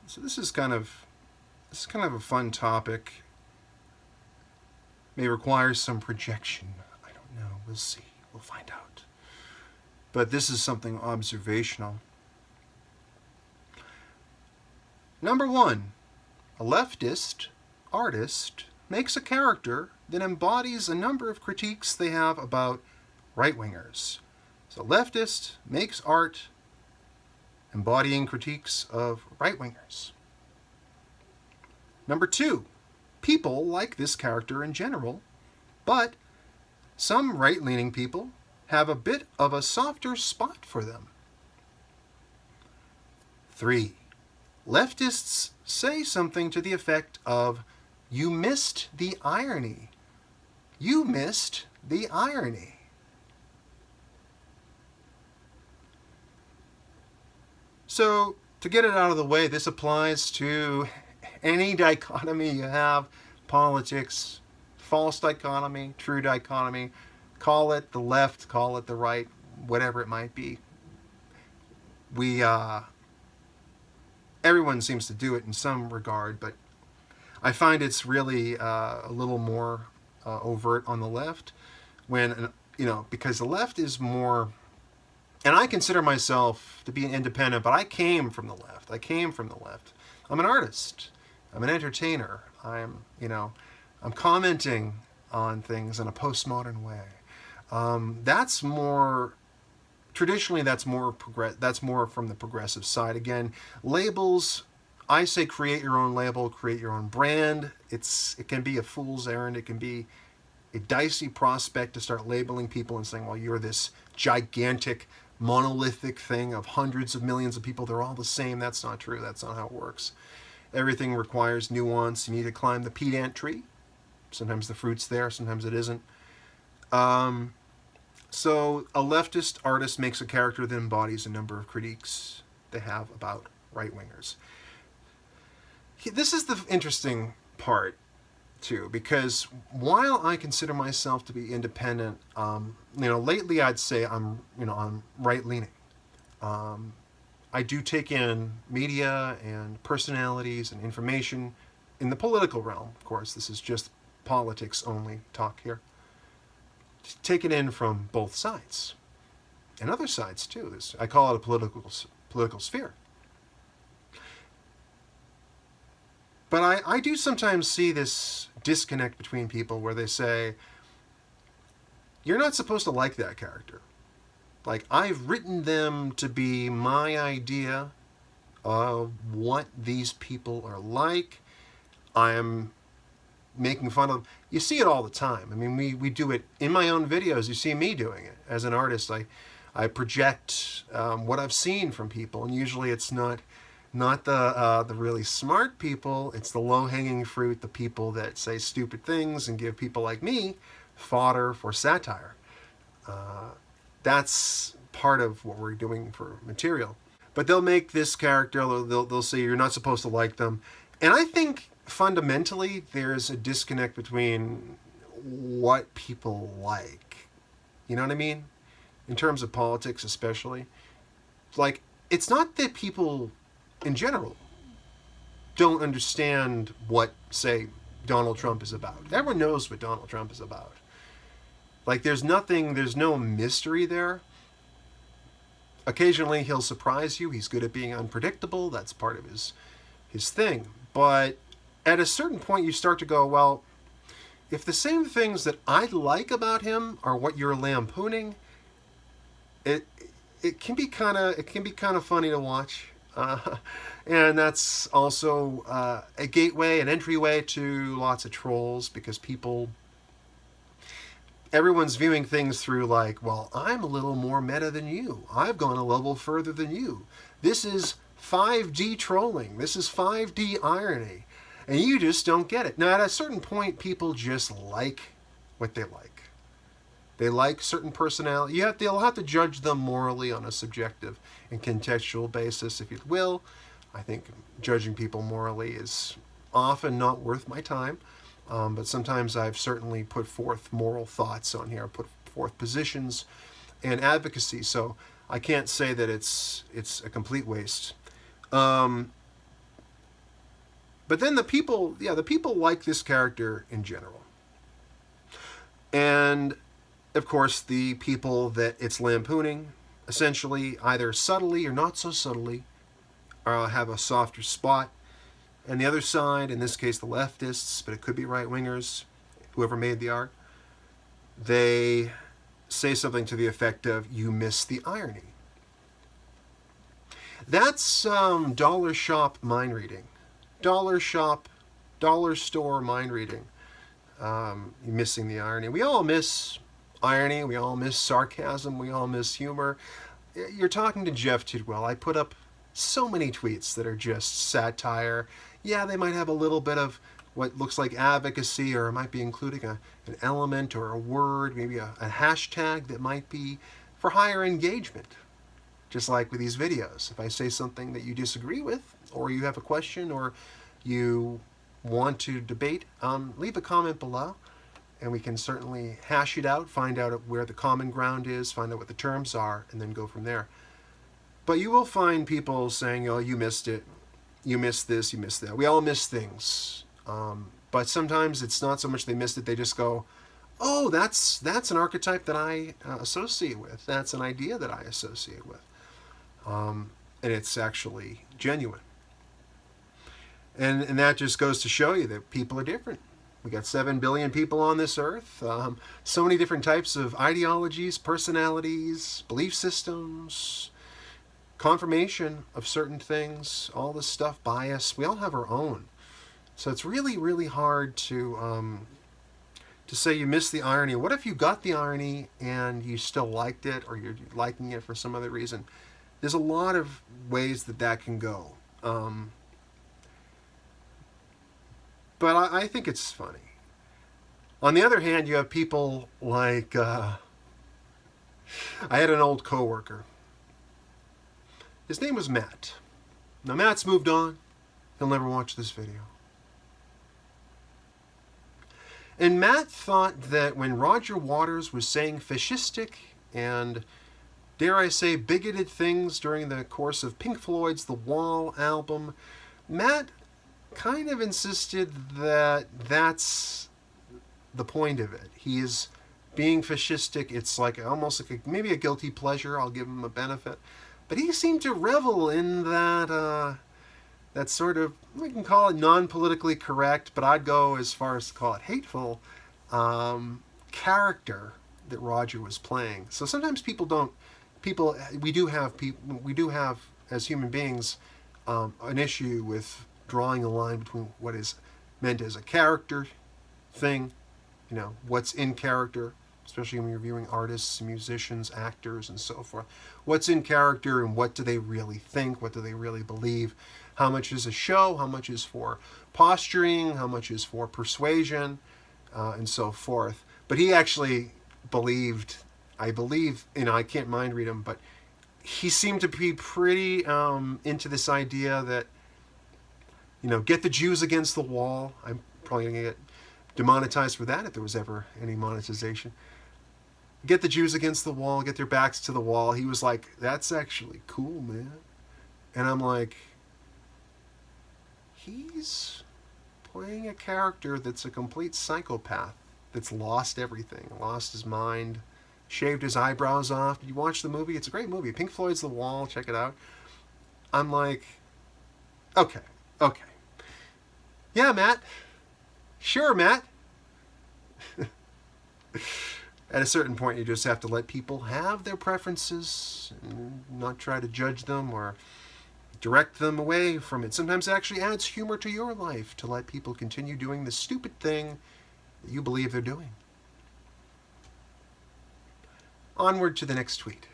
So this is kind of a fun topic. May require some projection. I don't know. We'll see. We'll find out. But this is something observational. Number one, a leftist artist makes a character that embodies a number of critiques they have about right-wingers. So leftist makes art embodying critiques of right-wingers. Number two, people like this character in general, but some right-leaning people have a bit of a softer spot for them. 3. Leftists say something to the effect of, "You missed the irony. You missed the irony." So, to get it out of the way, this applies to any dichotomy you have, politics, false dichotomy, true dichotomy, call it the left, call it the right, whatever it might be. Everyone seems to do it in some regard, but I find it's really a little more overt on the left when, because the left is more, and I consider myself to be an independent, but I came from the left. I'm an artist. I'm an entertainer. I'm commenting on things in a postmodern way. That's more traditionally. That's more from the progressive side. Again, labels. I say create your own label, create your own brand. It can be a fool's errand. It can be a dicey prospect to start labeling people and saying, well, you're this gigantic, monolithic thing of hundreds of millions of people. They're all the same. That's not true. That's not how it works. Everything requires nuance. You need to climb the peat ant tree. Sometimes the fruit's there, sometimes it isn't. So a leftist artist makes a character that embodies a number of critiques they have about right-wingers. This is the interesting part, too, because while I consider myself to be independent, lately I'd say I'm right-leaning. I do take in media and personalities and information in the political realm. Of course, this is just politics only talk here. Take it in from both sides and other sides too. I call it a political sphere. But I do sometimes see this disconnect between people where they say, you're not supposed to like that character. Like, I've written them to be my idea of what these people are like. I am making fun of them. You see it all the time. I mean, we do it in my own videos. You see me doing it. As an artist, I project what I've seen from people, and usually it's not the really smart people. It's the low-hanging fruit, the people that say stupid things and give people like me fodder for satire. That's part of what we're doing for material. But they'll make this character, they'll say you're not supposed to like them. And I think fundamentally there's a disconnect between what people like. You know what I mean? In terms of politics especially. Like, it's not that people in general don't understand what, say, Donald Trump is about. Everyone knows what Donald Trump is about. Like, there's no mystery there. Occasionally he'll surprise you. He's good at being unpredictable. That's part of his thing. But at a certain point you start to go, well, if the same things that I like about him are what you're lampooning, it can be kind of funny to watch. And that's also a gateway, an entryway to lots of trolls, because everyone's viewing things through like, well, I'm a little more meta than you. I've gone a level further than you. This is 5D trolling. This is 5D irony. And you just don't get it. Now, at a certain point, people just like what they like. They like certain personality. They'll have to judge them morally on a subjective and contextual basis, if you will. I think judging people morally is often not worth my time. But sometimes I've certainly put forth moral thoughts on here, put forth positions and advocacy. So I can't say that it's a complete waste. But then the people, yeah, the people like this character in general. And of course, the people that it's lampooning, essentially, either subtly or not so subtly, have a softer spot. And the other side, in this case the leftists, but it could be right-wingers, whoever made the art, they say something to the effect of, you miss the irony. That's dollar shop mind reading. Dollar shop, dollar store mind reading. You're missing the irony. We all miss irony. We all miss sarcasm. We all miss humor. You're talking to Jeff Tidwell. I put up so many tweets that are just satire. Yeah, they might have a little bit of what looks like advocacy, or it might be including an element or a word, maybe a hashtag that might be for higher engagement. Just like with these videos. If I say something that you disagree with, or you have a question, or you want to debate, leave a comment below, and we can certainly hash it out, find out where the common ground is, find out what the terms are, and then go from there. But you will find people saying, oh, you missed it, you missed this, you missed that. We all miss things. But sometimes it's not so much they missed it, they just go, oh, that's an archetype that I associate with. That's an idea that I associate with. And it's actually genuine. And that just goes to show you that people are different. We got 7 billion people on this earth. So many different types of ideologies, personalities, belief systems, confirmation of certain things, all this stuff, bias. We all have our own. So it's really, really hard to say you missed the irony. What if you got the irony and you still liked it, or you're liking it for some other reason? There's a lot of ways that can go. But I think it's funny. On the other hand, you have people like, I had an old coworker. His name was Matt. Now Matt's moved on. He'll never watch this video. And Matt thought that when Roger Waters was saying fascistic and, dare I say, bigoted things during the course of Pink Floyd's The Wall album, Matt kind of insisted that that's the point of it. He is being fascistic. It's like almost like maybe a guilty pleasure. I'll give him a benefit. But he seemed to revel in that that sort of, we can call it non-politically correct, but I'd go as far as to call it hateful character that Roger was playing. So sometimes we do have as human beings an issue with drawing a line between what is meant as a character thing, what's in character, especially when you're viewing artists, musicians, actors, and so forth. What's in character and what do they really think? What do they really believe? How much is a show? How much is for posturing? How much is for persuasion? And so forth. But he actually believed, I believe, I can't mind read him, but he seemed to be pretty into this idea that, get the Jews against the wall. I'm probably going to get demonetized for that if there was ever any monetization. Get the Jews against the wall, get their backs to the wall. He was like, that's actually cool, man. And I'm like, he's playing a character that's a complete psychopath, that's lost everything, lost his mind, shaved his eyebrows off. Did you watch the movie? It's a great movie. Pink Floyd's The Wall. Check it out. I'm like, okay. Yeah, Matt. Sure, Matt. At a certain point, you just have to let people have their preferences and not try to judge them or direct them away from it. Sometimes it actually adds humor to your life to let people continue doing the stupid thing that you believe they're doing. Onward to the next tweet.